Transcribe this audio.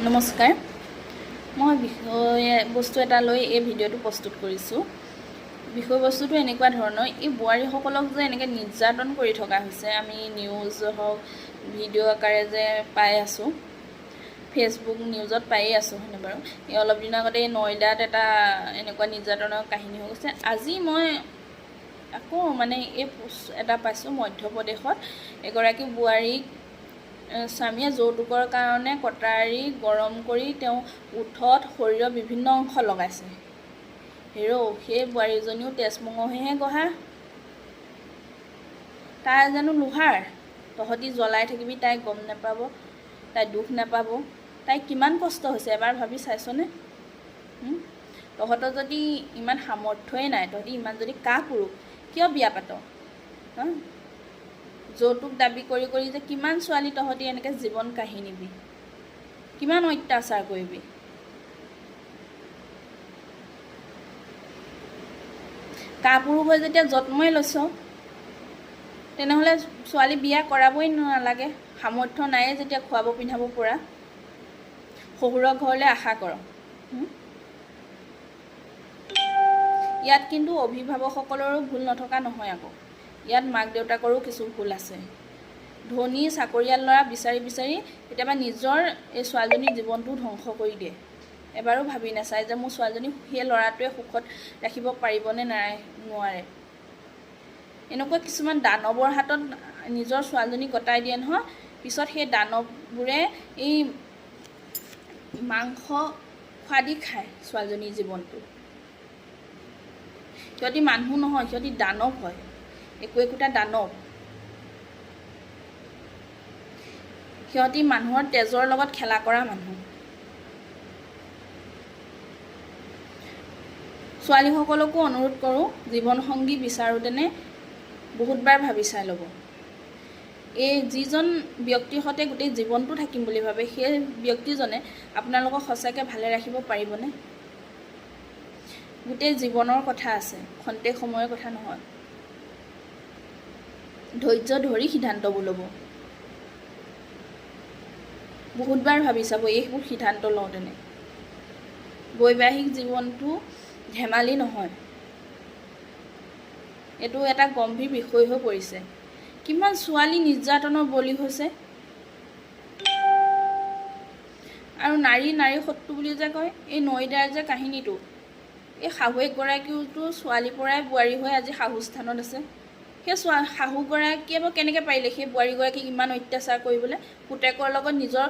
নমস্কাৰ, মই বিষয়বস্তু এটা লৈ এই ভিডিঅ'টো প্ৰস্তুত কৰিছোঁ। বিষয়বস্তুটো এনেকুৱা ধৰণৰ, এই বোৱাৰীসকলক যে এনেকৈ নিৰ্যাতন কৰি থকা হৈছে, আমি নিউজ হওক ভিডিঅ' আকাৰে যে পাই আছোঁ, ফেচবুক নিউজত পায়ে আছোঁ হয়নে বাৰু। এই অলপ দিনৰ আগতে এই নয়দাত এটা এনেকুৱা নিৰ্যাতনৰ কাহিনী হৈ গৈছে। আজি মই আকৌ এই এটা পাইছোঁ, মধ্যপ্ৰদেশত এগৰাকী বোৱাৰীক স্বামীয়ে যৌতুকৰ কাৰণে কটাৰী গৰম কৰি তেওঁ ওঠত শৰীৰৰ বিভিন্ন অংশ লগাইছে। সেই বোৱাৰীজনীও তেজমঙহেহে গঢ়া, তাই জানো লোহাৰ? তহঁতি জ্বলাই থাকিবি, তাই গম নাপাব, তাই দুখ নাপাব, তাই কিমান কষ্ট হৈছে এবাৰ ভাবি চাইছনে? তহঁতৰ যদি ইমান সামৰ্থ্যই নাই, তহঁতি ইমান যদি কাপুৰুষ, কিয় বিয়া পাত? যৌতুক দাবী কৰি কৰি যে কিমান ছোৱালী তহঁতি এনেকৈ জীৱন কাঢ়ি নিবি, কিমান অত্যাচাৰ কৰিবি। কাপুৰুষ হৈ যেতিয়া জন্মই লৈছ, তেনেহ'লে ছোৱালী বিয়া কৰাবই নালাগে। সামৰ্থ্য নায়ে যেতিয়া খুৱাব পিন্ধাব পৰা, শহুৰৰ ঘৰলৈ আশা কৰ। ইয়াত কিন্তু অভিভাৱকসকলৰো ভুল নথকা নহয় আকৌ। ইয়াত মাক দেউতাকৰো কিছু ভুল আছে। ধনী চাকৰিয়াল ল'ৰা বিচাৰি বিচাৰি কেতিয়াবা নিজৰ এই ছোৱালীজনীৰ জীৱনটো ধ্বংস কৰি দিয়ে। এবাৰো ভাবি নাচায় যে মোৰ ছোৱালীজনী সেই ল'ৰাটোৱে সুখত ৰাখিব পাৰিবনে নোৱাৰে। এনেকুৱা কিছুমান দানৱৰ হাতত নিজৰ ছোৱালীজনী গতাই দিয়ে নহয়। পিছত সেই দানৱবোৰে এই মাংস খোৱা দি খায় ছোৱালীজনীৰ জীৱনটো। সিহঁতি মানুহ নহয়, সিহঁতি দানৱ হয়, একোটা দানৱ। সিহঁতি মানুহৰ তেজৰ লগত খেলা কৰা মানুহ। ছোৱালীসকলকো অনুৰোধ কৰোঁ, জীৱনসংগী বিচাৰোঁতেনে বহুতবাৰ ভাবি চাই ল'ব। এই যিজন ব্যক্তিৰ সৈতে গোটেই জীৱনটো থাকিম বুলি ভাবে, সেই ব্যক্তিজনে আপোনালোকক সঁচাকৈ ভালে ৰাখিব পাৰিবনে? গোটেই জীৱনৰ কথা আছে, খন্তেক সময়ৰ কথা নহয়। ধৈৰ্য ধৰি সিদ্ধান্তবোৰ ল'ব। বহুতবাৰ ভাবি চাব এইবোৰ সিদ্ধান্ত লওঁতেনে। বৈবাহিক জীৱনটো ধেমালি নহয়, এইটো এটা গম্ভীৰ বিষয় হৈ পৰিছে। কিমান ছোৱালী নিৰ্যাতনৰ বলি হৈছে। আৰু নাৰী শত্ৰু বুলি যে কয়, এই নয়দাৰ যে কাহিনীটো, এই শাহুৱেকগৰাকীওতো ছোৱালীৰ পৰাই বোৱাৰী হৈ আজি শাহু স্থানত আছে। সেই শাহুগৰাকীয়ে কেনেকৈ পাৰিলে সেই বোৱাৰীগৰাকীক ইমান অত্যাচাৰ কৰিবলৈ? পুতেকৰ লগত নিজৰ